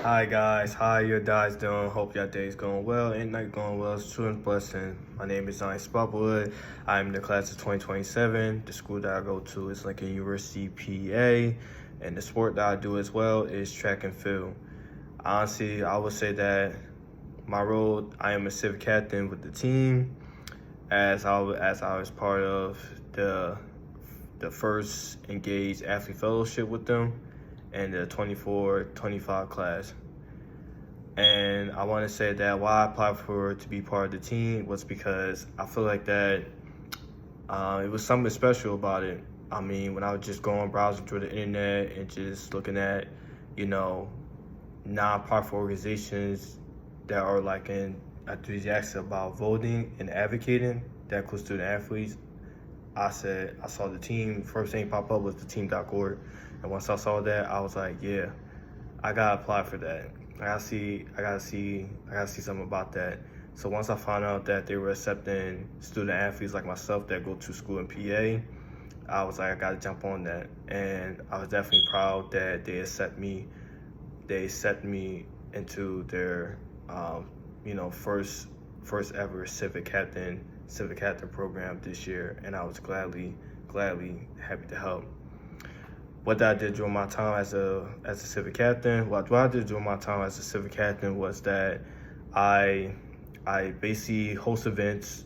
Hi guys, how your guys doing? Hope your day's going well and night going well. It's true and blessing. My name is Spotwood. I'm in the class of 2027. The school that I go to is Lincoln University, PA, and the sport that I do as well is track and field. Honestly, I would say that my role, I am a civic captain with the team, as I was part of the first engaged athlete fellowship with them and the 24-25 class. And I want to say that why I applied to be part of the team was because I feel like that it was something special about it. I mean, when I was just going browsing through the internet and just looking at, non-profit organizations that are like enthusiastic about voting and advocating, that includes student athletes, I saw the team. First thing pop up was the team.org, and once I saw that, I was like, yeah, I gotta apply for that. I gotta see something about that. So once I found out that they were accepting student athletes like myself that go to school in PA, I was like, I gotta jump on that. And I was definitely proud that they accept me. They accept me into their, first ever civic captain program this year, and I was gladly happy to help. What I did during my time as a civic captain, what I did during my time as a civic captain was that I basically host events.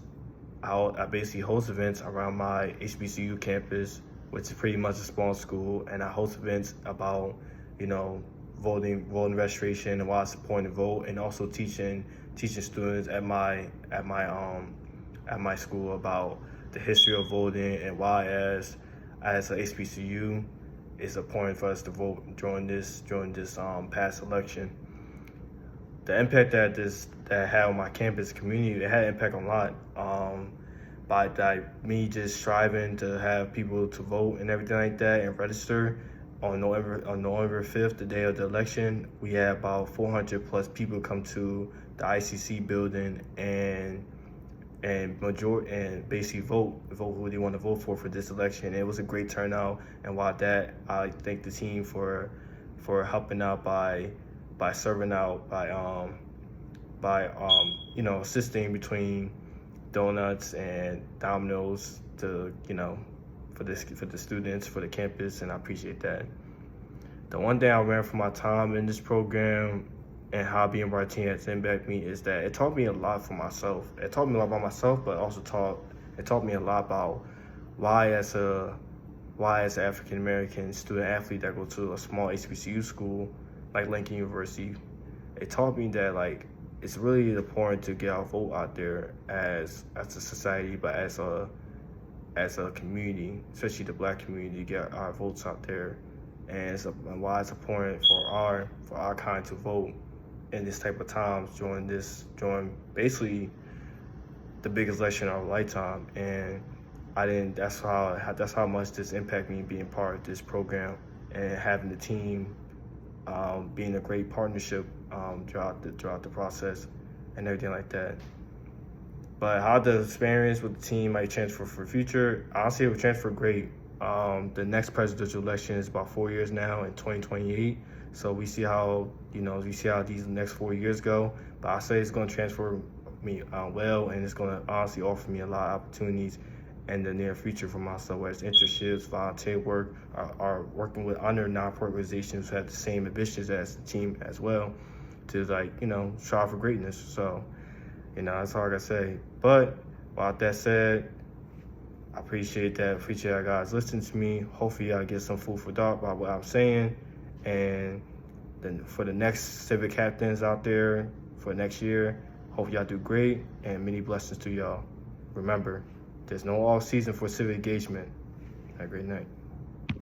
I basically host events around my HBCU campus, which is pretty much a small school, and I host events about, voting registration and why it's important to vote, and also teaching students at my school about the history of voting and why as a HBCU it's important for us to vote during this past election. The impact that had on my campus community, it had an impact on a lot. By me just striving to have people to vote and everything like that and register on November 5th, the day of the election, we had about 400 plus people come to the ICC building and basically vote who they want to vote for this election. It was a great turnout, and while that, I thank the team for helping out by serving out by assisting between donuts and Domino's to for the students, for the campus, and I appreciate that. The one thing I learned from my time in this program and how being part of the team has impacted me is that it taught me a lot for myself. It taught me a lot about myself, but also taught me a lot about why as an African American student athlete that go to a small HBCU school like Lincoln University, it taught me that it's really important to get our vote out there as a society, but as a community, especially the Black community, get our votes out there, and why it's important for our kind to vote in this type of times during basically the biggest election of our lifetime. And that's how much this impacted me being part of this program and having the team being a great partnership throughout the process and everything like that. But how the experience with the team might transfer for the future, honestly, it would transfer great. The next presidential election is about 4 years now in 2028. So we see how these next 4 years go. But I say it's going to transfer me well, and it's going to honestly offer me a lot of opportunities in the near future for myself, whether it's internships, volunteer work, or working with other non-profit organizations who have the same ambitions as the team as well, to strive for greatness. So, that's all I gotta say. But with that said, I appreciate you guys listening to me. Hopefully y'all get some food for thought about what I'm saying. And then for the next civic captains out there for next year, hope y'all do great, and many blessings to y'all. Remember, there's no off season for civic engagement. Have a great night.